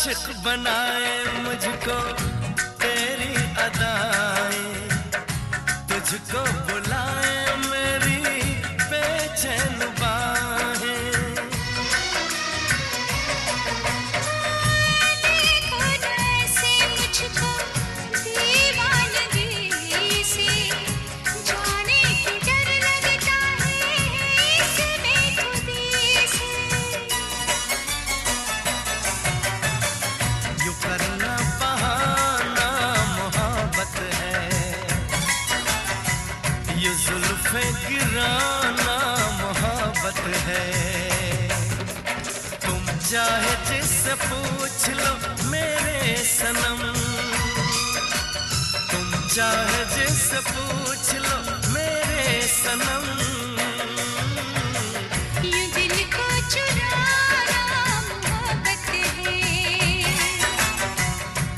आशिक बनाए मुझको तेरी अदाएं, तुझको बुलाए मेरी बेचैन बाहें। देखो जैसे मुझको दीवानगी से, जाने की डर लगता है इसमें खुदी से। यूं करना बहाना मोहब्बत है, ये जुल्फे गिराना मोहब्बत है। तुम चाहे जिससे पूछ लो मेरे सनम, तुम चाहे जिससे पूछ लो मेरे सनम। ये दिल को चुराना मोहब्बत है,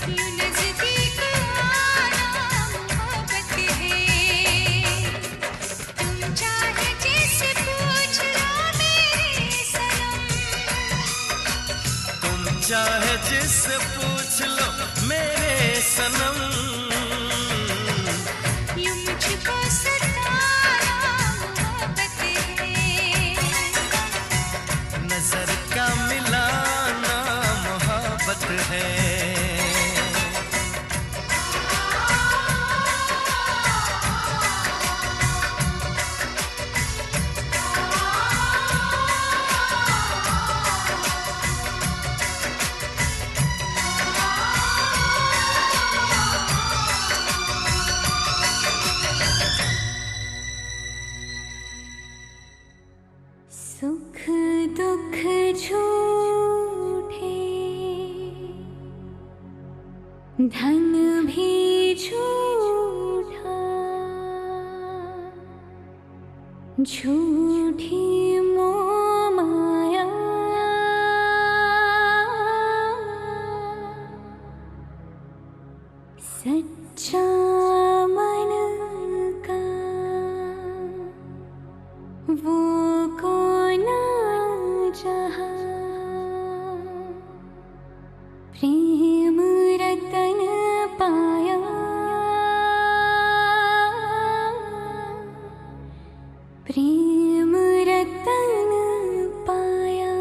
ये नज़दीक आना मोहब्बत है। तुम चाहे जिससे पूछ लो मेरे सनम, तुम चाहे जिससे पूछ लो मेरे सनम। ये मुझको सताना मोहब्बत है। नजर का मिलाना मोहब्बत है। सुख दुख झूठे, धन भी झूठा, झूठी मोह माया, सच्चा मन का वो कौन जहाँ, प्रेम रतन पाया, प्रेम रतन पाया।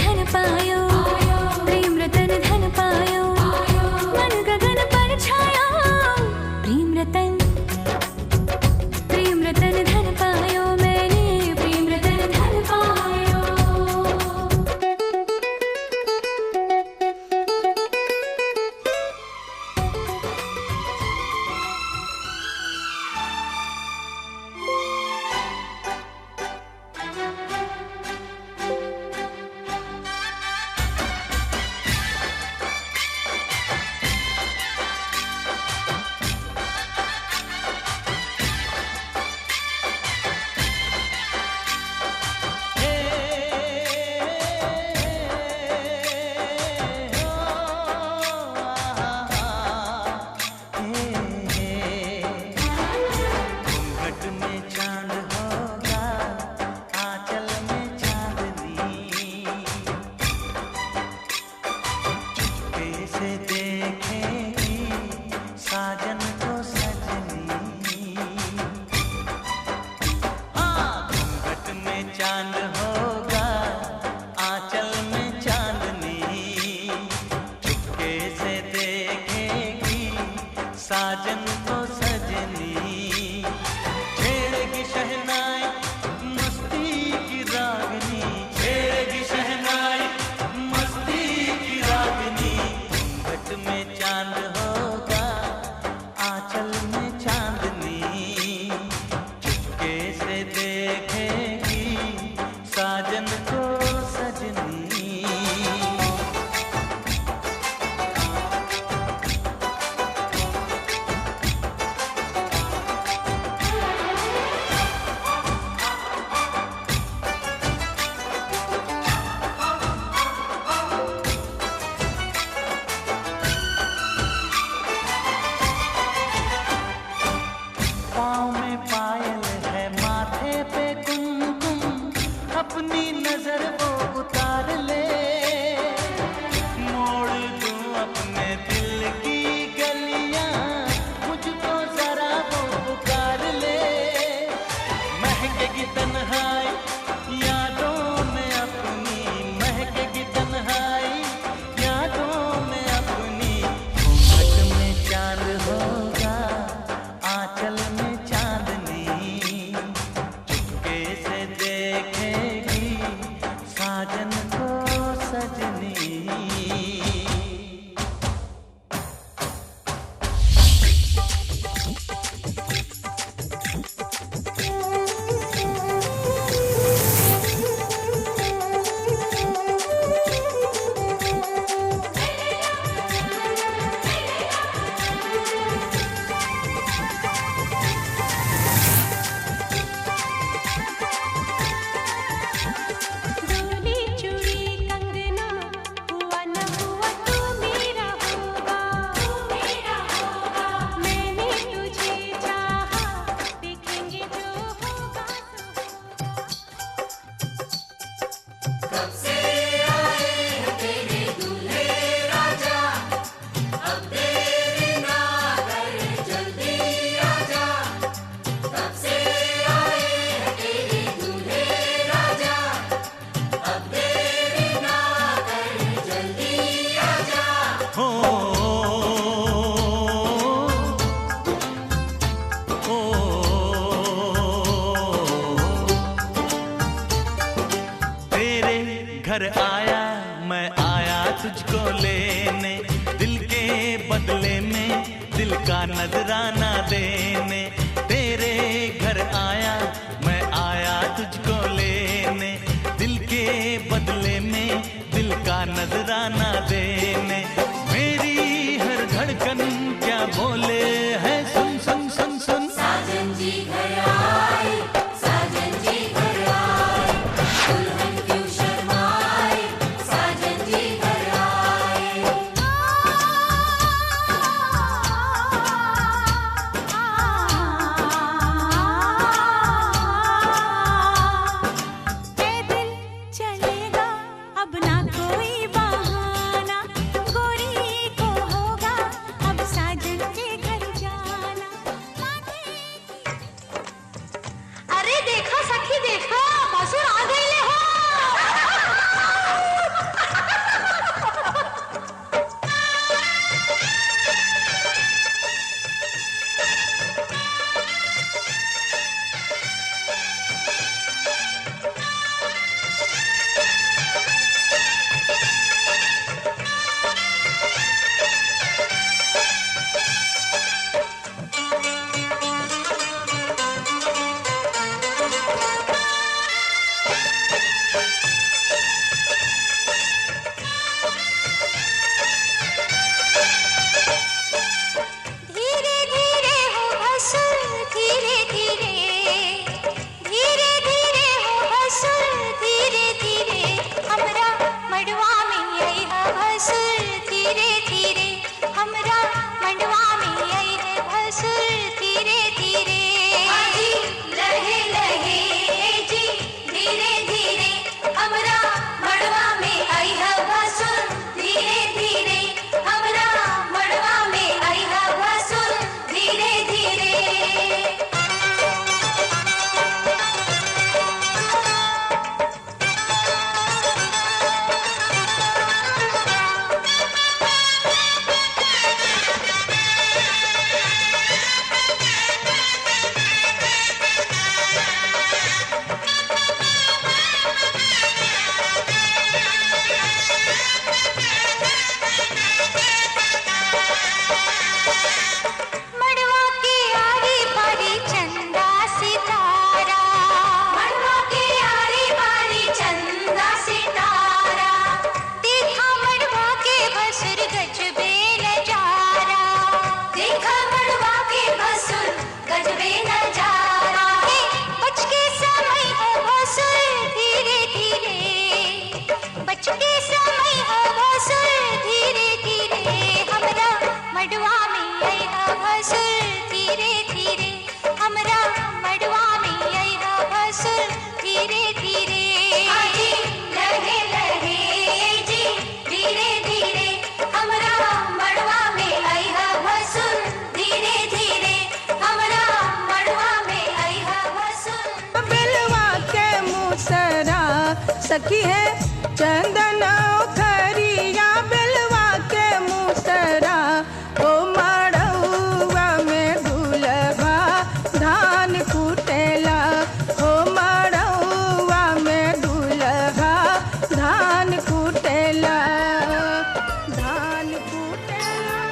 धन पायो, प्रेम रतन धन पायो, मन गगन पर छायो, प्रेम रतन धन पायो, मैंने प्रेम रतन धन पायो। चांद होगा आंचल में चांदनी, चुपके से देखेगी साजन को सजनी, छेड़ेगी शहनाई मस्ती की रागनी, छेड़ेगी शहनाई मस्ती की रागनी। घूंघट में चांद होगा आंचल में चांदनी, चुपके से देखेगी साजन को सजनी। पाँव में पायल है माथे पे कुमकुम, अपनी नजर वो उतार ले, मोड़ दूं अपने दिल की गलियां, मुझको जरा वो पुकार ले। महकेगी तन्हाई यादों में अपनी, महकेगी तन्हाई यादों में अपनी। घूंघट में चांद होगा आंचल में चांदनी, चुपके से देखेगी साजन को सजनी। डोली चूड़ी कंगना हुआ न हुआ तू मेरा होगा, मैंने तुझे चाहा, देखेंगे जो होगा कब से आए हैं तेरे दूल्हे राजा, अब देरी ना कर जल्दी आजा। कब से आए हैं तेरे दूल्हे राजा, अब देरी ना कर जल्दी आजा। हो तेरे घर आया मैं आया तुझको लेने, दिल के बदले में दिल का नजराना देने। तेरे घर आया मैं आया तुझको लेने, दिल के बदले में दिल का नजराना देने। मेरी हर धड़कन क्या बोले है सुन सुन सुन सुन। साजन जी घर आए, साजन जी घर आए, दुल्हन क्यों शर्माए, साजन जी घर आए। पैदल चलेगा अब ना कोई बहाना, रखी है चंदन खरिया बेलवा के मुसरा ओ मड़उआ में दुल्हा धान कुटेला ओ मड़उआ में दुल्हा धान कुटेला धान कुटेला।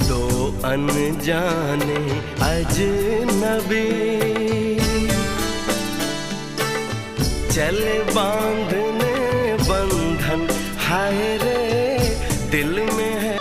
दो अनजाने अजनबी चले बांधने बंधन हाय रे दिल में है।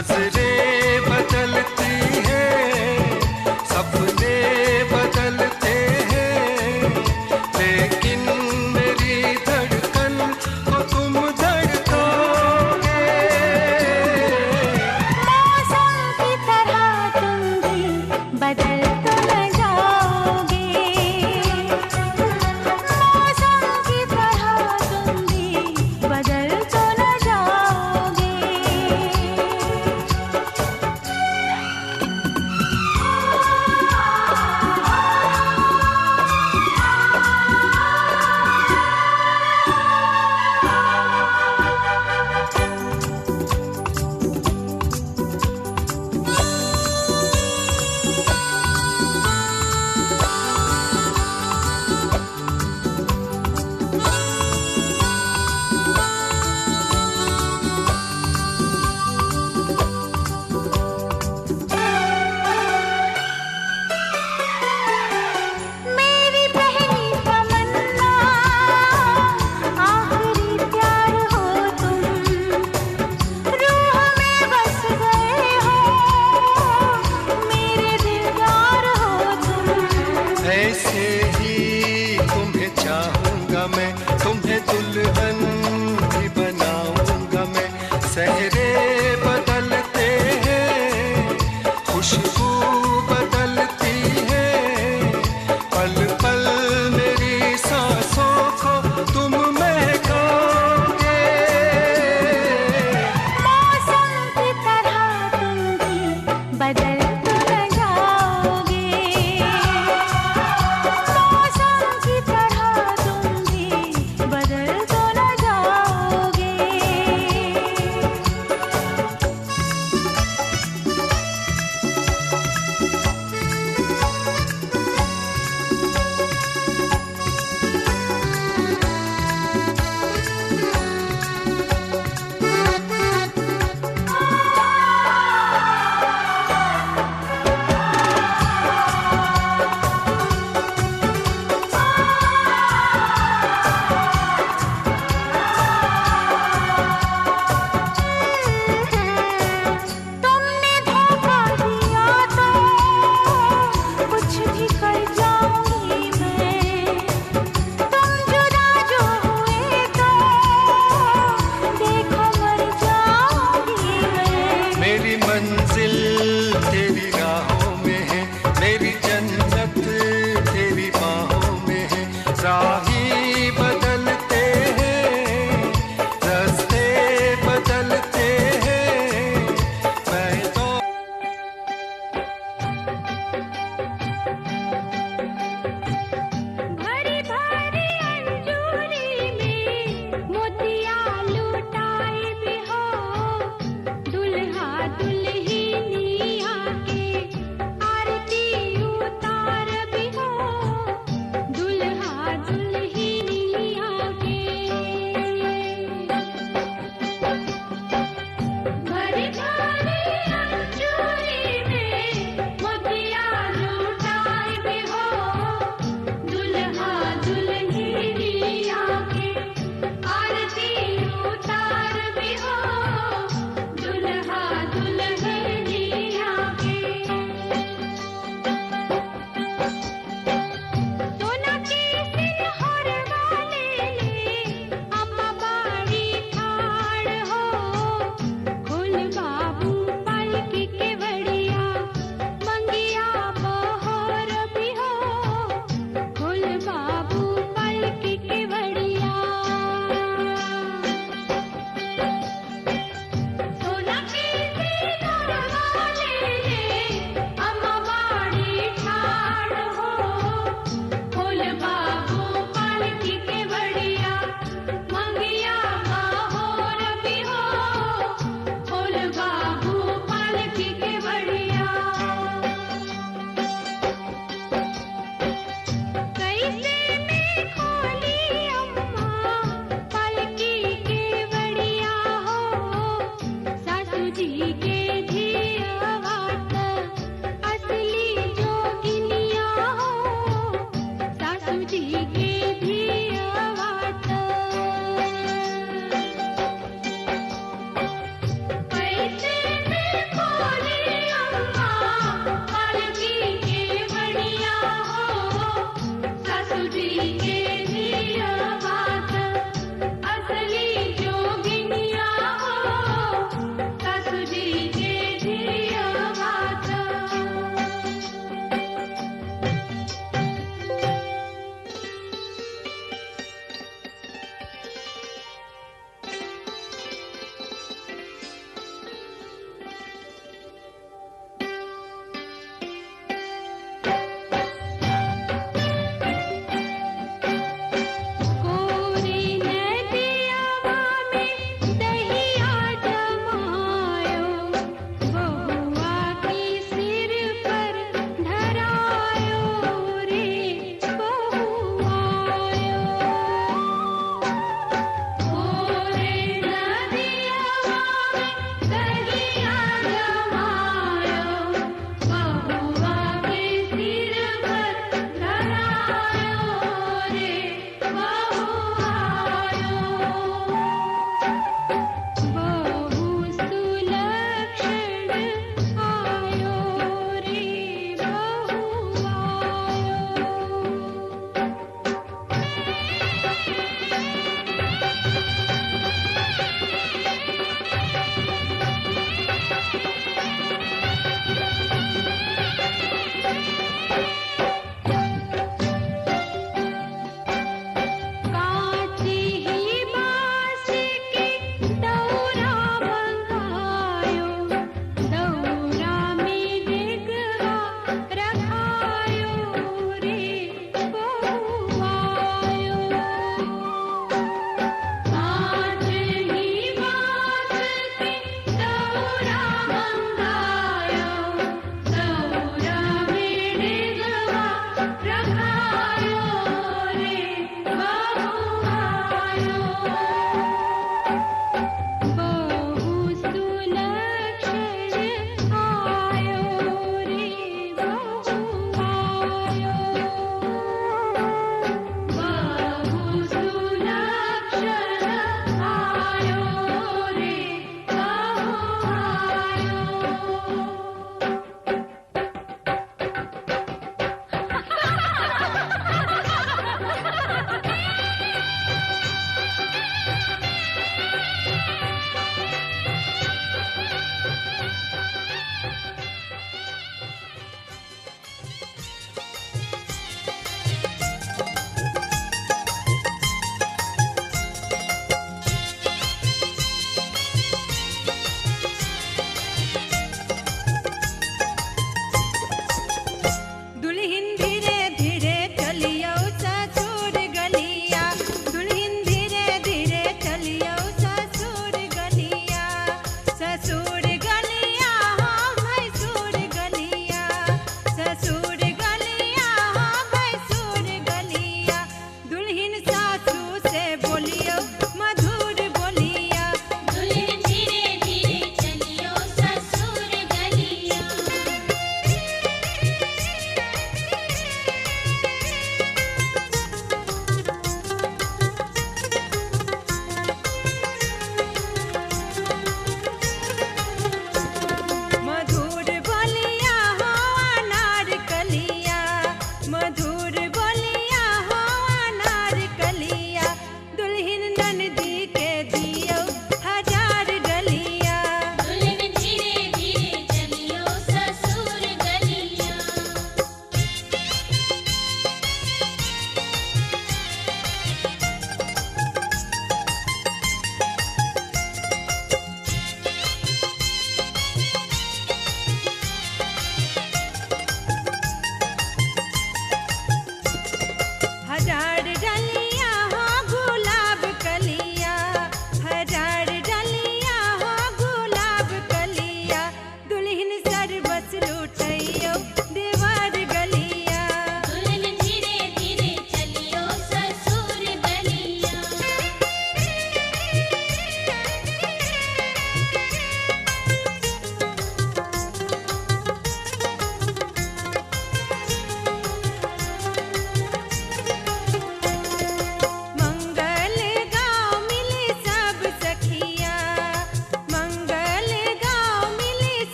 नजरें बदलती हैं, सपने बदलते हैं, लेकिन मेरी धड़कन को तुम धड़कोगे। मौसम की तरह तुम भी बदल तो न जाओगे, मौसम की तरह तुम भी बदल तो न जाओगे।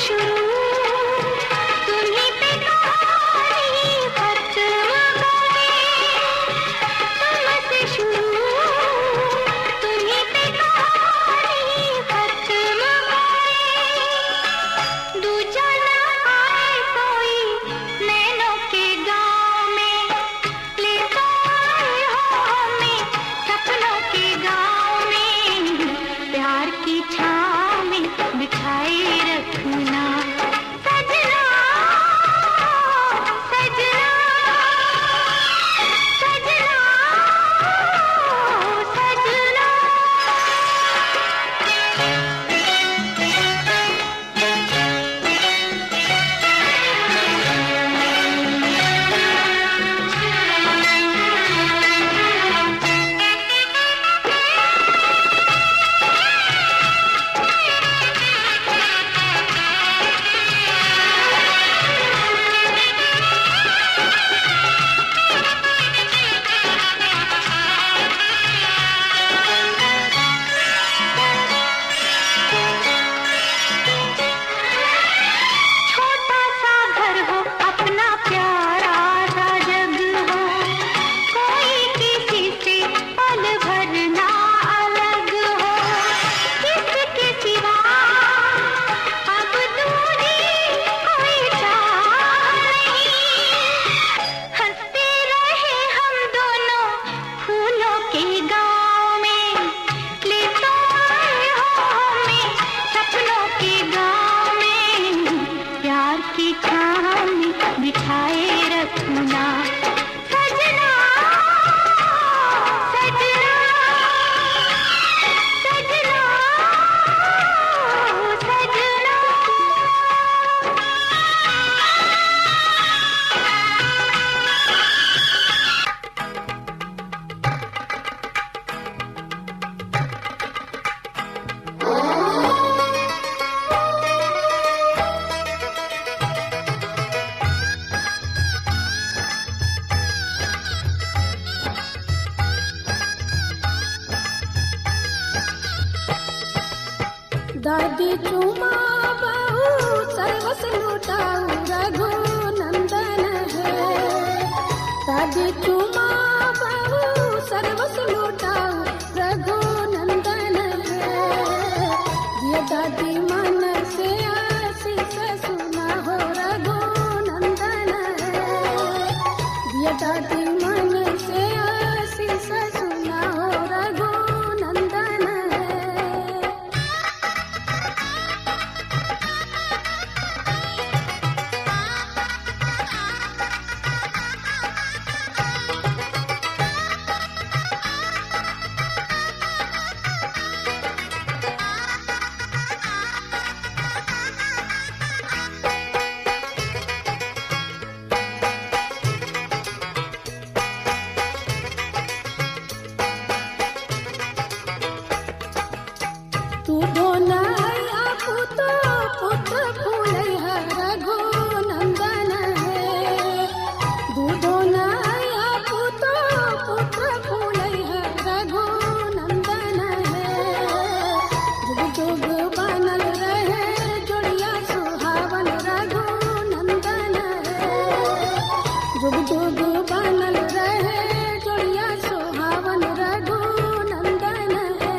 शुरू तुम्हीं पे कहा दादी चुमा बहु सर्वस लुटाऊ रघुनंदन है। दादी चुमा बहु सर्वस लुटाऊ रघुनंदन है। ये दादी मन से आशीष सुना हो रघुनंदन है। ये दादी मन से आशीष सुना हो रघुनंदन है। तू धोनाया पुत्र पुत्र फूलैया रघुनंदन है। तू धोनाया पुत्र पुत्र फूलैया रघुनंदन है। जुग जुग बनल रहे जोड़िया सुहावन रघुनंदन है। जुग जुग बनल रहे जोड़िया सुहावन रघुनंदन है।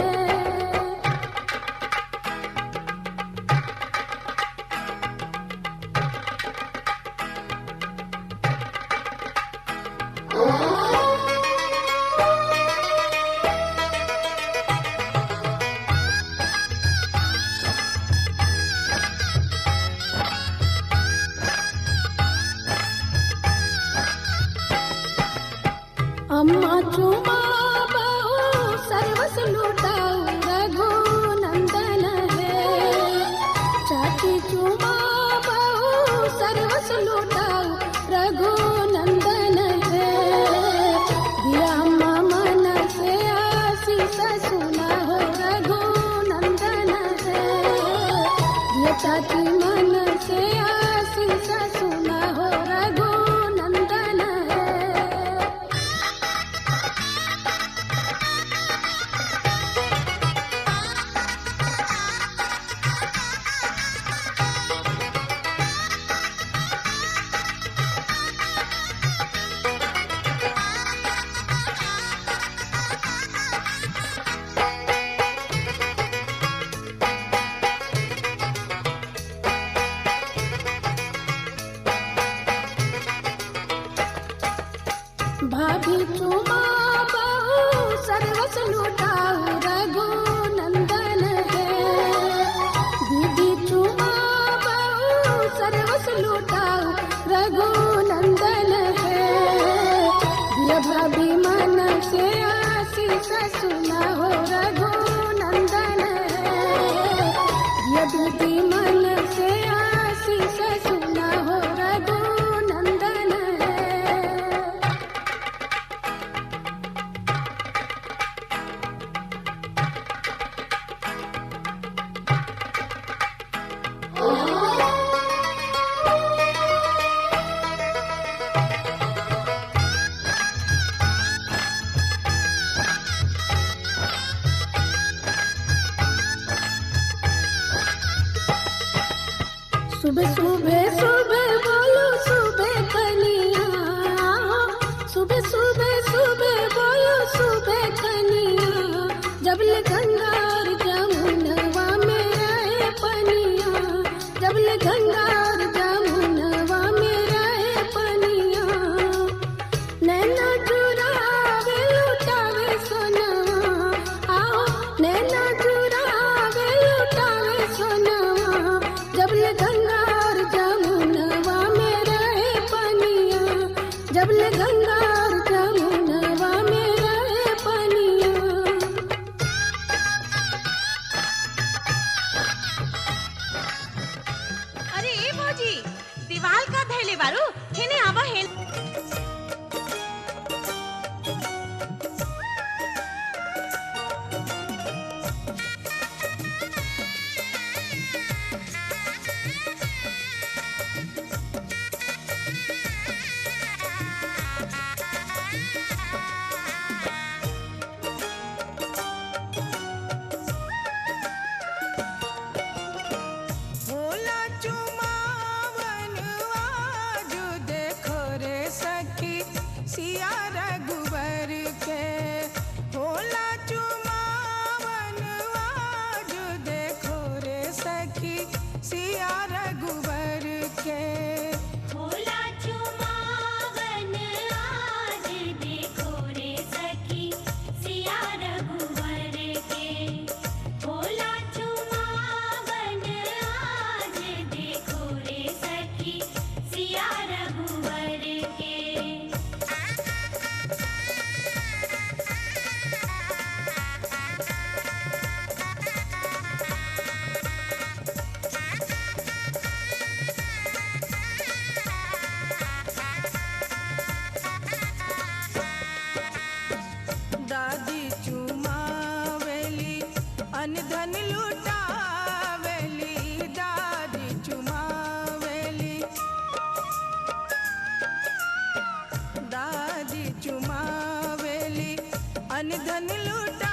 अम्मा चुमा बहु सर्वस लुटाऊ रघुनंदन है। चाची चुमा बहु सर्वस लुटाऊ रघुनंदन है। दिया अम्मा मन से आशीष सुना हो रघुनंदन है। दिया चाची मन से आशीष सुना हो रघुनंदन है। भाभी चुमा बहु सर्वस लुटाऊ रघुनंदन है। दीदी चुमा बहु सर्वस लुटाऊ रघुनंदन है। ये भाभी मन से आशीष सुना हो रघुनंदन है। ये दीदी मन से आशीष सुना हो रघुनंदन है। सुबह सुबह सुबह बोलो सुबह कनिया। सुबह सुबह सुबह बोलो सुबह कनिया। जब ले गंगा और जमुनवा में रहे पनिया। जब ले गंगा और जमुनवा में रहे पनिया। नैना चुरावे लुटावे सोनवा। आओ नैना चुरावे लुटावे सोनवा। जब ले गंगा और जमुनवा में रहे पनिया। जब ले गंगा और जमुनवा में रहे पनिया। अरे ए भौजी दीवाल का धैले बारू हेने आवा हेन। धन धन लूट